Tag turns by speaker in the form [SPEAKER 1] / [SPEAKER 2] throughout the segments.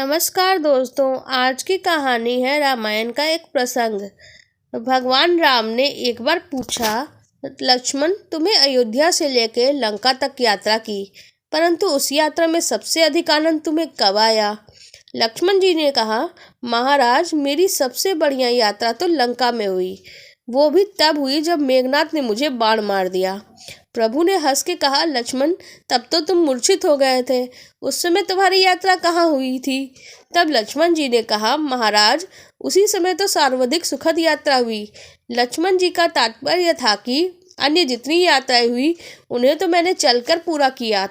[SPEAKER 1] नमस्कार दोस्तों, आज की कहानी है रामायण का एक प्रसंग। भगवान राम ने एक बार पूछा, लक्ष्मण, तुम्हें अयोध्या से लेकर लंका तक यात्रा की, परंतु उस यात्रा में सबसे अधिक आनंद तुम्हें कब आया? लक्ष्मण जी ने कहा, महाराज, मेरी सबसे बढ़िया यात्रा तो लंका में हुई। वो भी तब हुई जब मेघनाथ ने मुझे बाण मार दिया। प्रभु ने हंस के कहा, लक्ष्मण, तब तो तुम मूर्छित हो गए थे। उस समय तुम्हारी यात्रा कहाँ हुई थी? तब लक्ष्मण जी ने कहा, महाराज, उसी समय तो सर्वाधिक सुखद यात्रा हुई। लक्ष्मण जी का तात्पर्य था कि अन्य जितनी यात्राएं हुई उन्हें तो मैंने चलकर पूरा किया,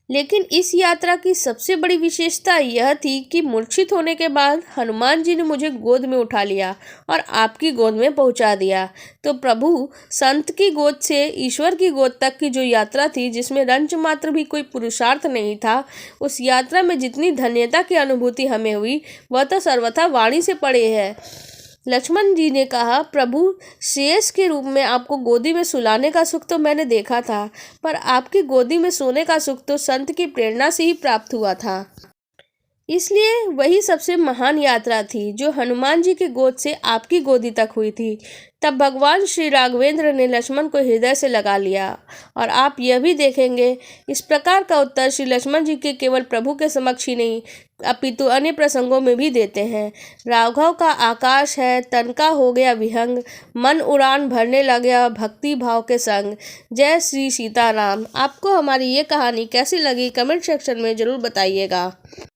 [SPEAKER 1] लेकिन इस यात्रा की सबसे बड़ी विशेषता यह थी कि मूर्छित होने के बाद हनुमान जी ने मुझे गोद में उठा लिया और आपकी गोद में पहुंचा दिया। तो प्रभु, संत की गोद से ईश्वर की गोद तक की जो यात्रा थी, जिसमें रंच मात्र भी कोई पुरुषार्थ नहीं था, उस यात्रा में जितनी धन्यता की अनुभूति हमें हुई वह तो सर्वथा वाणी से परे है। लक्ष्मण जी ने कहा, प्रभु, शेष के रूप में आपको गोदी में सुलाने का सुख तो मैंने देखा था, पर आपकी गोदी में सोने का सुख तो संत की प्रेरणा से ही प्राप्त हुआ था। इसलिए वही सबसे महान यात्रा थी जो हनुमान जी की गोद से आपकी गोदी तक हुई थी। तब भगवान श्री राघवेंद्र ने लक्ष्मण को हृदय से लगा लिया, और आप यह भी देखेंगे, इस प्रकार का उत्तर श्री लक्ष्मण जी के केवल प्रभु के समक्ष ही नहीं अपितु अन्य प्रसंगों में भी देते हैं। राघव का आकाश है, तन का हो गया विहंग, मन उड़ान भरने लगा भक्ति भाव के संग। जय श्री सीताराम। आपको हमारी ये कहानी कैसी लगी कमेंट सेक्शन में ज़रूर बताइएगा।